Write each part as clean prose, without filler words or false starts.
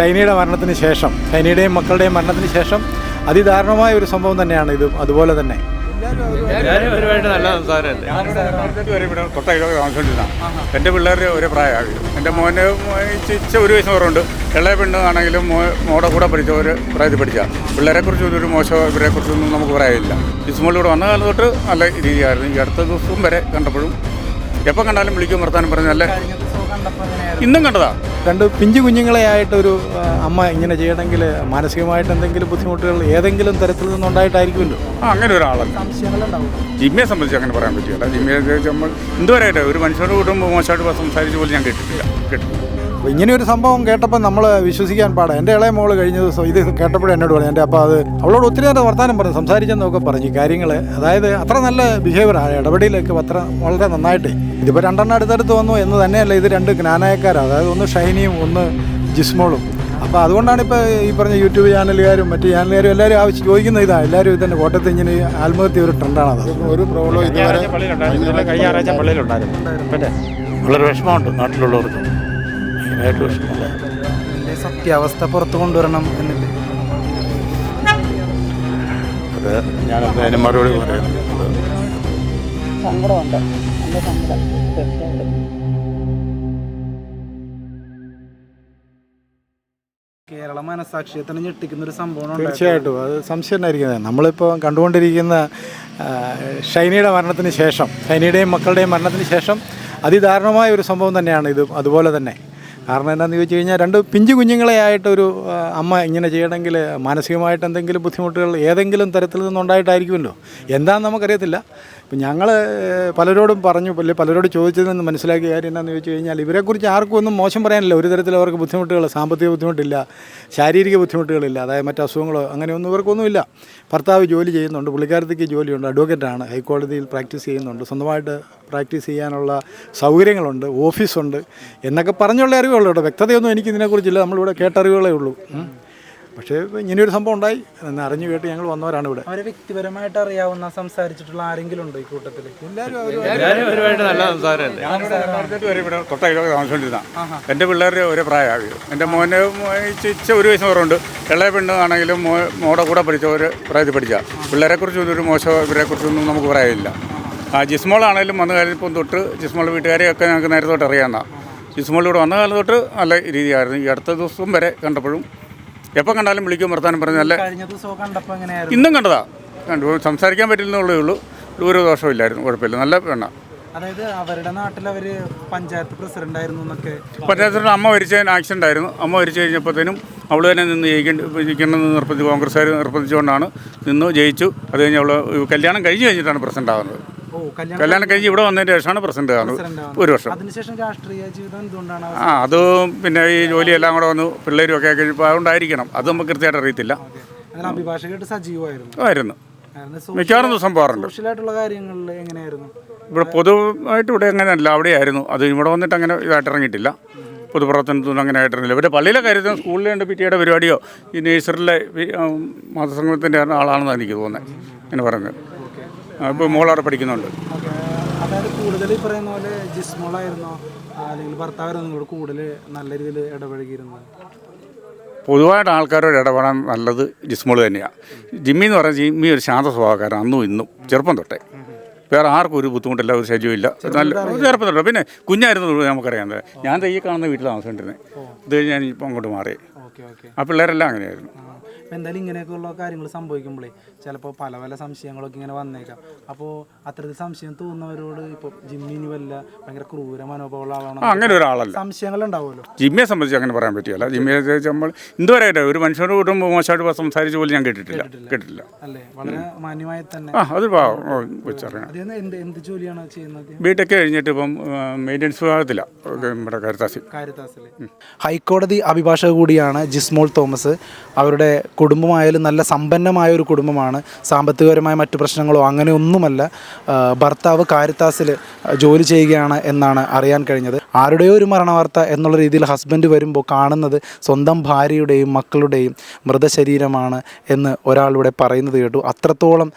ഷൈനിയുടെ മരണത്തിന് ശേഷം, ഷൈനിയുടെയും മക്കളുടെയും മരണത്തിന് ശേഷം അതിദാരുണമായ ഒരു സംഭവം തന്നെയാണ് ഇതും. അതുപോലെ തന്നെ നല്ല സംസാരമല്ലേ. തൊട്ടയിലൊക്കെ താമസിച്ചുകൊണ്ടിരുന്നതാണ്. എൻ്റെ പിള്ളേർ ഒരേ പ്രായമാകും. എൻ്റെ മോന് ഒരു വയസ്സ് കുറവുണ്ട്. ഇളയ പെണ്ണാണെങ്കിലും മോടെ കൂടെ പഠിച്ച ഒരു പ്രായത്തിൽ പഠിച്ച പിള്ളേരെക്കുറിച്ചൊന്നും ഒരു മോശമോ ഇവരെക്കുറിച്ചൊന്നും നമുക്ക് പറയാനില്ല. ജിസ്മോളിലൂടെ വന്ന കാലം തൊട്ട് നല്ല രീതിയായിരുന്നു. ഈ അടുത്ത ദിവസവും വരെ കണ്ടപ്പോഴും എപ്പോൾ കണ്ടാലും വിളിക്കും വർത്താനം പറഞ്ഞ് നല്ല ഇന്നും കണ്ടതാ. രണ്ട് പിഞ്ചു കുഞ്ഞുങ്ങളെ ആയിട്ടൊരു അമ്മ ഇങ്ങനെ ചെയ്യണമെങ്കിൽ മാനസികമായിട്ട് എന്തെങ്കിലും ബുദ്ധിമുട്ടുകൾ ഏതെങ്കിലും തരത്തിൽ നിന്നുണ്ടായിട്ടായിരിക്കുമല്ലോ. അങ്ങനെ ഒരാളല്ല. ജിമ്മിയെ സംബന്ധിച്ച് അങ്ങനെ പറയാൻ പറ്റില്ല. ജിമ്മിയെ നമ്മൾ എന്തുവരായിട്ട് ഒരു മനുഷ്യനോട് കൂടുമ്പോൾ മോശമായിട്ട് സംസാരിച്ച പോലും ഞാൻ കേട്ടിട്ടില്ല. അപ്പോൾ ഇങ്ങനെയൊരു സംഭവം കേട്ടപ്പോൾ നമ്മൾ വിശ്വസിക്കാൻ പാടാം. എൻ്റെ ഇളയ മോള് കഴിഞ്ഞ ദിവസം ഇത് കേട്ടപ്പോഴും എന്നോട് പറഞ്ഞു. എൻ്റെ അപ്പോൾ അത് അവളോട് ഒത്തിരി നേരം വർത്താനം പറഞ്ഞു, സംസാരിച്ചെന്നൊക്കെ പറഞ്ഞു കാര്യങ്ങൾ. അതായത് അത്ര നല്ല ബിഹേവിയറാണ്, ഇടപെടലൊക്കെ അത്ര വളരെ നന്നായിട്ട്. ഇതിപ്പോൾ രണ്ടെണ്ണം അടുത്തടുത്ത് വന്നു എന്ന് തന്നെയല്ല, ഇത് രണ്ട് ജ്ഞാനായക്കാരാണ്. അതായത് ഒന്ന് ഷൈനിയും ഒന്ന് ജിസ്മോളും. അപ്പോൾ അതുകൊണ്ടാണ് ഇപ്പോൾ ഈ പറഞ്ഞ യൂട്യൂബ് ചാനലുകാരും മറ്റ് ചാനലുകാരും എല്ലാവരും ആവശ്യം ചോദിക്കുന്ന ഇതാണ്. എല്ലാവരും ഇതന്നെ കോട്ടയത്ത് ഇങ്ങനെ ആത്മഹത്യ ഒരു ട്രെൻഡാണത്. ഒരു പ്രോബ്ലം ഇതുവരെ കഴിഞ്ഞ ആഴ്ച പള്ളിയിലുണ്ടായിരുന്നു. പിന്നെ വളരെ വിഷമമുണ്ട് നാട്ടിലുള്ളവർക്ക്. സത്യാവസ്ഥ പുറത്തു കൊണ്ടുവരണം എന്നില്ല. അത് ഞാനത് അതിന് മറുപടി പറയുന്നത് സങ്കടമുണ്ട്. നല്ല സങ്കടം തീർച്ചയായിട്ടും. കേരള മനസാക്ഷിയത്തിന് ഞെട്ടിക്കുന്ന ഒരു സംഭവം. തീർച്ചയായിട്ടും അത് സംശയം ഉണ്ടായിരിക്കുന്നത്. നമ്മളിപ്പോൾ കണ്ടുകൊണ്ടിരിക്കുന്ന ഷൈനിയുടെ മരണത്തിന് ശേഷം, ഷൈനിയുടെയും മക്കളുടെയും മരണത്തിന് ശേഷം അതിദാരുണമായ ഒരു സംഭവം തന്നെയാണ് ഇതും. അതുപോലെ തന്നെ കാരണം എന്താണെന്ന് ചോദിച്ചു കഴിഞ്ഞാൽ രണ്ട് പിഞ്ചു കുഞ്ഞുങ്ങളെ ആയിട്ടൊരു അമ്മ ഇങ്ങനെ ചെയ്യണമെങ്കിൽ മാനസികമായിട്ട് എന്തെങ്കിലും ബുദ്ധിമുട്ടുകൾ ഏതെങ്കിലും തരത്തിൽ നിന്നുണ്ടായിട്ടായിരിക്കുമല്ലോ. എന്താണെന്ന് നമുക്കറിയത്തില്ല. ഇപ്പം ഞങ്ങൾ പലരോടും പറഞ്ഞു, പലരോട് ചോദിച്ചതിൽ നിന്ന് മനസ്സിലാക്കിയ കാര്യം എന്താണെന്ന് ചോദിച്ചു കഴിഞ്ഞാൽ ഇവരെക്കുറിച്ച് ആർക്കും ഒന്നും മോശം പറയാനില്ല. ഒരു തരത്തിൽ അവർക്ക് ബുദ്ധിമുട്ടുകൾ, സാമ്പത്തിക ബുദ്ധിമുട്ടില്ല, ശാരീരിക ബുദ്ധിമുട്ടുകളില്ല, അതായത് മറ്റ് അസുഖങ്ങളോ അങ്ങനെയൊന്നും ഇവർക്കൊന്നുമില്ല. ഭർത്താവ് ജോലി ചെയ്യുന്നുണ്ട്, പുള്ളിക്കാരത്തേക്ക് ജോലിയുണ്ട്, അഡ്വക്കേറ്റാണ്, ഹൈക്കോടതിയിൽ പ്രാക്ടീസ് ചെയ്യുന്നുണ്ട്, സ്വന്തമായിട്ട് പ്രാക്ടീസ് ചെയ്യാനുള്ള സൗകര്യങ്ങളുണ്ട്, ഓഫീസുണ്ട് എന്നൊക്കെ പറഞ്ഞുള്ള അറിവുള്ളൂ. കേട്ടോ, വ്യക്തതയൊന്നും എനിക്കിതിനെക്കുറിച്ചില്ല. നമ്മളിവിടെ കേട്ടറിവുകളേ ഉള്ളൂ. പക്ഷേ ഇങ്ങനെയൊരു സംഭവം ഉണ്ടായി എന്ന് അറിഞ്ഞു കേട്ട് ഞങ്ങൾ വന്നവരാണ് ഇവിടെ. അവരെ വ്യക്തിപരമായിട്ട് അറിയാവുന്ന സംസാരിച്ചിട്ടുള്ള ആരെങ്കിലും ഉണ്ടോ ഈ കൂട്ടത്തിൽ? എല്ലാവരും നല്ല സംസാരമല്ലേ. തൊട്ടയിലൊക്കെ താമസിച്ചുകൊണ്ടിരുന്നതാണ്. എൻ്റെ പിള്ളേർ ഒരേ പ്രായമാകും. എൻ്റെ മോന് ഒരു വയസ്സ് കുറവുണ്ട്. ഇളയ പെണ്ണാണെങ്കിലും മോടെ കൂടെ പഠിച്ച ഒരു പ്രായത്തിൽ പഠിച്ച പിള്ളേരെക്കുറിച്ചൊന്നും ഒരു മോശമോ ഇവരെക്കുറിച്ചൊന്നും നമുക്ക് പറയാനില്ല. ജിസ്മോളാണെങ്കിലും വന്ന കാലം തൊട്ട് ജിസ്മോളുടെ വീട്ടുകാരെയൊക്കെ ഞങ്ങൾക്ക് നേരത്തെ തൊട്ട് അറിയാവുന്നതാണ്. ജിസ്മോളിലൂടെ വന്ന കാലം തൊട്ട് നല്ല രീതിയായിരുന്നു. ഈ അടുത്ത ദിവസവും വരെ കണ്ടപ്പോഴും എപ്പോൾ കണ്ടാലും വിളിക്കും വർത്താനം പറഞ്ഞ് നല്ല ഇന്നും കണ്ടതാ. സംസാരിക്കാൻ പറ്റില്ലെന്നുള്ളേ ഉള്ളൂ. ഒരു ദോഷമില്ലായിരുന്നു, കുഴപ്പമില്ല, നല്ല പെണ്ണ. അതായത് അവരുടെ നാട്ടിൽ അവർ പഞ്ചായത്ത് പ്രസിഡന്റ് ആയിരുന്നു എന്നൊക്കെ. പഞ്ചായത്ത് അമ്മ മരിച്ചതിന് ആക്സിഡൻ്റ് ആയിരുന്നു. അമ്മ മരിച്ചു കഴിഞ്ഞപ്പോഴത്തേനും അവൾ തന്നെ നിന്ന് ജയിക്കണമെന്ന് നിർബന്ധിച്ച് കോൺഗ്രസ്സുകാർ നിർബന്ധിച്ചുകൊണ്ടാണ് നിന്ന് ജയിച്ചു. അത് കഴിഞ്ഞ് അവൾ കല്യാണം കഴിഞ്ഞ് കഴിഞ്ഞിട്ടാണ് പ്രസിഡന്റ് ആകുന്നത്. കല്യാണം കഴിഞ്ഞ് ഇവിടെ വന്നതിന് ശേഷമാണ് പ്രസിഡന്റ് ആകുന്നത്. ഒരു വർഷം. അതിനുശേഷം രാഷ്ട്രീയ ജീവിതം എന്തുകൊണ്ടാണ്? അത് പിന്നെ ഈ ജോലിയെല്ലാം കൂടെ വന്നു പിള്ളേരും ഒക്കെ കഴിയുമ്പോൾ അതുകൊണ്ടായിരിക്കണം. അത് നമുക്ക് കൃത്യമായിട്ട് അറിയത്തില്ല. അഭിഭാഷകമായിട്ട് സജീവമായിരുന്നു ആയിരുന്നു. മിക്കവാറും ദിവസം പോകാറുണ്ട്. സോഷ്യലായിട്ടുള്ള കാര്യങ്ങളിൽ എങ്ങനെയായിരുന്നു? ഇവിടെ പൊതുവായിട്ട് ഇവിടെ അങ്ങനെയല്ല, അവിടെയായിരുന്നു. അത് ഇവിടെ വന്നിട്ട് അങ്ങനെ ഇതായിട്ട് ഇറങ്ങിയിട്ടില്ല. പൊതുപ്രവർത്തനത്തിനൊന്നും അങ്ങനെ ആയിട്ടിറങ്ങില്ല. ഇവിടെ പള്ളിയിലെ കാര്യത്തിൽ സ്കൂളിലെ ഉണ്ട് പിറ്റിയുടെ പരിപാടിയോ ഈ നേഴ്സറിലെ മതസംഘത്തിൻ്റെ ആളാണെന്നാണ് എനിക്ക് തോന്നുന്നത് അങ്ങനെ പറയുന്നത്. ഇപ്പോൾ മോളവിടെ പഠിക്കുന്നുണ്ട്. അതായത് കൂടുതൽ ഈ പറയുന്ന പോലെ ജിസ്മോളായിരുന്നോ അല്ലെങ്കിൽ ഭർത്താവായിരുന്നോ നിങ്ങളോട് കൂടുതൽ നല്ല രീതിയിൽ ഇടപഴകിയിരുന്നത്? പൊതുവായിട്ട് ആൾക്കാരോട് ഇടപെടാൻ നല്ലത് ജിസ്മോൾ തന്നെയാണ്. ജിമ്മി എന്ന് പറഞ്ഞാൽ ജിമ്മി ഒരു ശാന്ത സ്വഭാവക്കാരൻ അന്നും ഇന്നും ചെറുപ്പം തൊട്ടേ. വേറെ ആർക്കും ഒരു ബുദ്ധിമുട്ടില്ല, ഒരു ശല്യമില്ല, നല്ല ചെറുപ്പം തൊട്ടേ. പിന്നെ കുഞ്ഞായിരുന്നു നമുക്കറിയാം. ഞാൻ തയ്യെ കാണുന്ന വീട്ടിൽ താമസിച്ചുകൊണ്ടിരുന്നത്. ഇത് കഴിഞ്ഞ് ഞാനിപ്പോൾ അങ്ങോട്ട് മാറി. ആ പിള്ളേരെല്ലാം അങ്ങനെയായിരുന്നു. എന്തായാലും ഇങ്ങനെയൊക്കെയുള്ള കാര്യങ്ങൾ സംഭവിക്കുമ്പോഴേ ചിലപ്പോൾ പല പല സംശയങ്ങളൊക്കെ ഇങ്ങനെ വന്നേക്കാം. അപ്പോൾ അത്തരത്തിൽ സംശയം തോന്നുന്നവരോട് ഇപ്പോൾ ജിമ്മിന് വല്ല ഭയങ്കര ക്രൂര മനോഭാവമുള്ള ആളാണോ? അങ്ങനെ ഒരാളല്ല. സംശയങ്ങൾ ഉണ്ടാവുമല്ലോ. ജിമ്മിയെ സംബന്ധിച്ച് അങ്ങനെ പറയാൻ പറ്റില്ല. ജിമ്മിയെ നമ്മൾ എന്തുവരായിട്ട് ഒരു മനുഷ്യനോട് കൂടുമ്പോൾ മോശമായിട്ട് സംസാരിച്ച പോലും ഞാൻ കേട്ടിട്ടില്ല. അല്ലേ, വളരെ മാന്യമായി തന്നെ. അത് വെച്ചറിയാം. എന്ത് ജോലിയാണ് ചെയ്യുന്നത്? ബിടെക് കഴിഞ്ഞിട്ട് ഇപ്പം മെയിൻ്റനൻസ് വിഭാഗത്തിലാണ് നമ്മുടെ കാരിത്താസിൽ. ഹൈക്കോടതി അഭിഭാഷക കൂടിയാണ് ജിസ്മോൾ തോമസ്. അവരുടെ കുടുംബമായാലും നല്ല സമ്പന്നമായ ഒരു കുടുംബമാണ്. സാമ്പത്തികപരമായ മറ്റു പ്രശ്നങ്ങളോ അങ്ങനെ ഒന്നുമല്ല. ഭർത്താവ് കാരിത്താസിൽ ജോലി ചെയ്യുകയാണ് എന്നാണ് അറിയാൻ കഴിഞ്ഞത്. ആരുടെയോ ഒരു മരണവാർത്ത എന്നുള്ള രീതിയിൽ ഹസ്ബൻഡ് വരുമ്പോൾ കാണുന്നത് സ്വന്തം ഭാര്യയുടെയും മക്കളുടെയും മൃതശരീരമാണ് എന്ന് ഒരാളിവിടെ പറയുന്നത് കേട്ടു. അത്രത്തോളം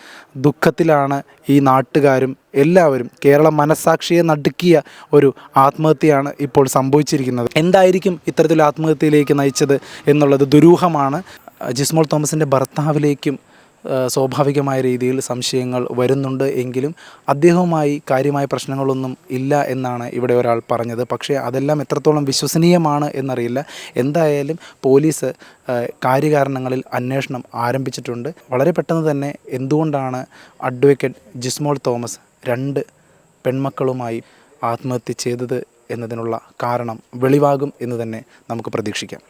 ദുഃഖത്തിലാണ് ഈ നാട്ടുകാരും എല്ലാവരും. കേരള മനസ്സാക്ഷിയെ നടുക്കിയ ഒരു ആത്മഹത്യയാണ് ഇപ്പോൾ സംഭവിച്ചിരിക്കുന്നത്. എന്തായിരിക്കും ഇത്തരത്തിൽ ആത്മഹത്യയിലേക്ക് നയിച്ചത് എന്നുള്ളത് ദുരൂഹമാണ്. ജിസ്മോൾ തോമസിൻ്റെ ഭർത്താവിലേക്കും സ്വാഭാവികമായ രീതിയിൽ സംശയങ്ങൾ വരുന്നുണ്ട് എങ്കിലും അദ്ദേഹവുമായി കാര്യമായ പ്രശ്നങ്ങളൊന്നും ഇല്ല എന്നാണ് ഇവിടെ ഒരാൾ പറഞ്ഞത്. പക്ഷേ അതെല്ലാം എത്രത്തോളം വിശ്വസനീയമാണ് എന്നറിയില്ല. എന്തായാലും പോലീസ് കാര്യകാരണങ്ങളിൽ അന്വേഷണം ആരംഭിച്ചിട്ടുണ്ട്. വളരെ പെട്ടെന്ന് തന്നെ എന്തുകൊണ്ടാണ് അഡ്വക്കേറ്റ് ജിസ്മോൾ തോമസ് 2 പെൺമക്കളുമായി ആത്മഹത്യ ചെയ്തത് എന്നതിനുള്ള കാരണം വെളിവാകും എന്ന് തന്നെ നമുക്ക് പ്രതീക്ഷിക്കാം.